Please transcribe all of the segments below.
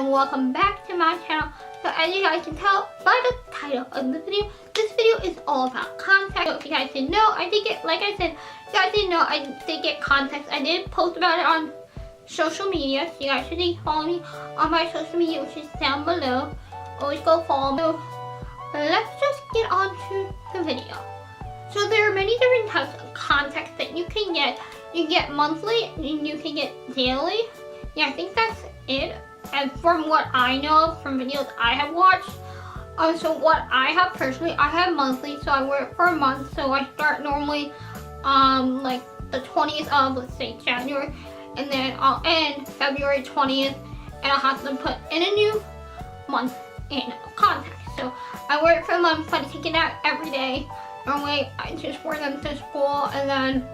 and welcome back to my channel. So as you guys can tell by the title of the video, this video is all about contacts. So if you guys didn't know, I did get, like I said, if you guys didn't know, I did get contacts. I did post about it on social media, so you guys should follow me on my social media, which is down below. Always go follow me. So let's just get on to the video. So there are many different types of contacts that you can get. You get monthly and you can get daily. Yeah, I think that's it. And from what I know from videos I have watched, so what I have personally, I have monthly, so I wear it for a month. So I start normally like the 20th of, let's say, January, and then I'll end February 20th, and I'll have to put in a new month in contact. So I wear it for a month, but I take it out every day. Normally I just wear them to school, and then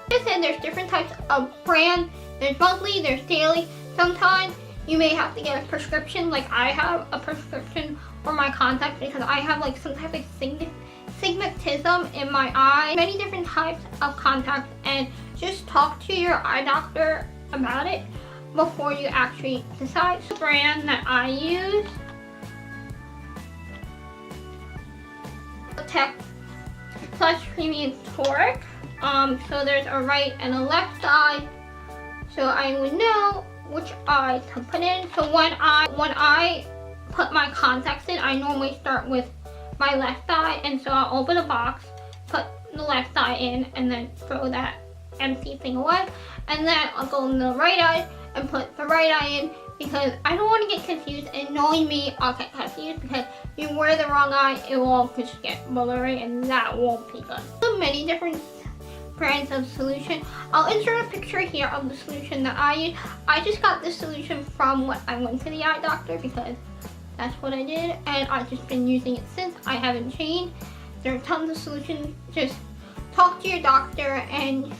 like I said, there's different types of brands. There's monthly, there's daily. Sometimes you may have to get a prescription, like I have a prescription for my contacts because I have like some type of stigmatism in my eye. Many different types of contacts, and just talk to your eye doctor about it before you actually decide. The brand that I use, Tech Plus Premium Toric. So there's a right and a left eye, so I would know which eye to put in. So when I put my contacts in, I normally start with my left eye, and so I'll open a box, put the left eye in, and then throw that empty thing away, and then I'll go in the right eye and put the right eye in, because I don't want to get confused, and knowing me, I'll get confused because you wear the wrong eye, it will just get blurry, and that won't be good. So many different brands of solution. I'll insert a picture here of the solution that I use. I just got this solution from when I went to the eye doctor because that's what I did, and I've just been using it since. I haven't changed. There are tons of solutions. Just talk to your doctor and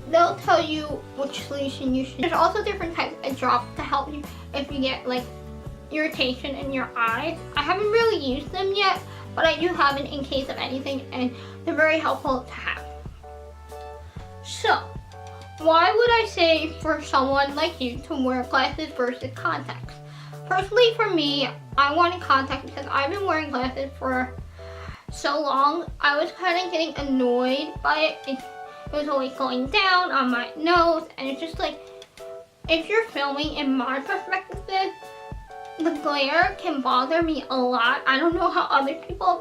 they'll tell you which solution you should. There's also different types of drops to help you if you get like irritation in your eyes. I haven't really used them yet, but I do have it in case of anything, and they're very helpful to have. So, why would I say for someone like you to wear glasses versus contacts? Personally, for me, I wanted contacts because I've been wearing glasses for so long. I was kind of getting annoyed by it. It was always going down on my nose, and it's just like, if you're filming, in my perspective, the glare can bother me a lot. I don't know how other people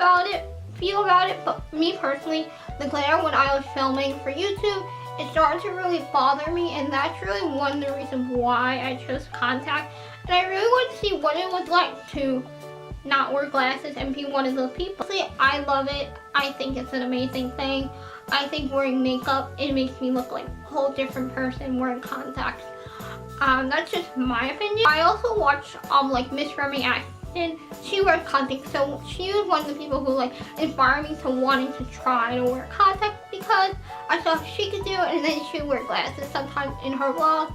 feel about it, but me personally, the glare when I was filming for YouTube, it started to really bother me, and that's really one of the reasons why I chose contact. And I really wanted to see what it was like to not wear glasses and be one of those people. See, I love it. I think it's an amazing thing. I think wearing makeup, it makes me look like a whole different person wearing contacts. That's just my opinion. I also watch like Miss Remy Ashton. She wears contacts, so she was one of the people who like inspired me to wanting to try to wear contacts because I saw she could do it, and then she would wear glasses sometimes in her vlog.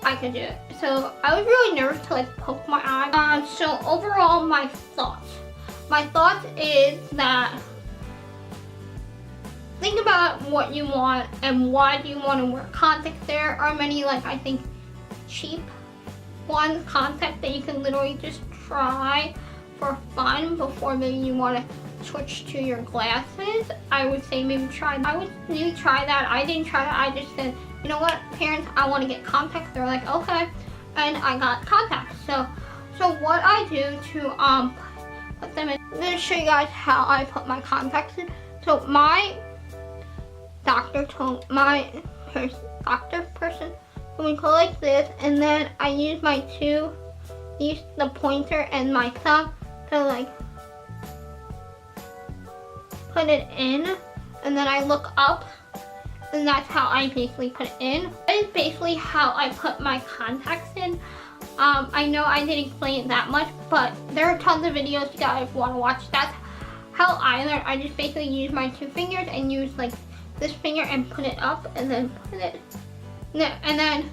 I could do it. So I was really nervous to like poke my eye. So overall, my thoughts is that think about what you want and why do you want to wear contacts. There are many, like, I think cheap contacts that you can literally just try for fun before maybe you want to switch to your glasses. I would say maybe try that. I would really try that. I didn't try that. I just said, you know what, parents, I want to get contacts. They're like, okay, and I got contacts. So what I do to put them in, I'm going to show you guys how I put my contacts in. So my doctor told doctor person told me to go like this, and then I use my the pointer and my thumb to like put it in, and then I look up, and that's how I basically put it in. That is basically how I put my contacts in. I know I didn't explain it that much, but there are tons of videos you guys want to watch. That's how I learned. I just basically use my two fingers and use like this finger and put it up, and then put it, and then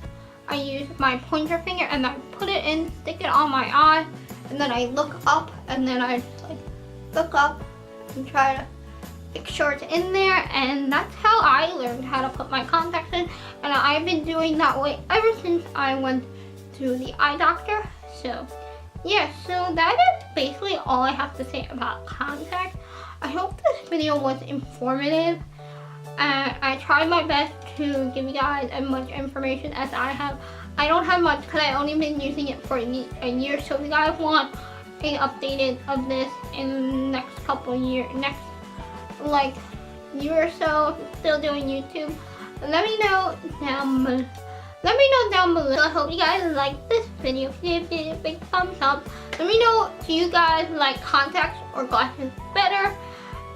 I use my pointer finger and then put it in, stick it on my eye, and then I look up, and then I just like look up and try to make sure it's in there, and that's how I learned how to put my contacts in, and I've been doing that way ever since I went to the eye doctor. So yeah, so that is basically all I have to say about contacts. I hope this video was informative. I tried my best to give you guys as much information as I have. I don't have much because I've only been using it for a year. So if you guys want a updated of this in the next couple years, next like year or so, if I'm still doing YouTube, let me know down below. So I hope you guys like this video. Give it a big thumbs up. Let me know, do you guys like contacts or glasses better?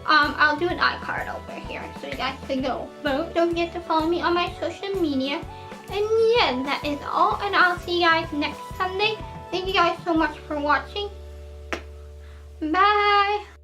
I'll do an iCard over here so you guys can go vote. Don't forget to follow me on my social media. And yeah, that is all, and I'll see you guys next Sunday. Thank you guys so much for watching. Bye!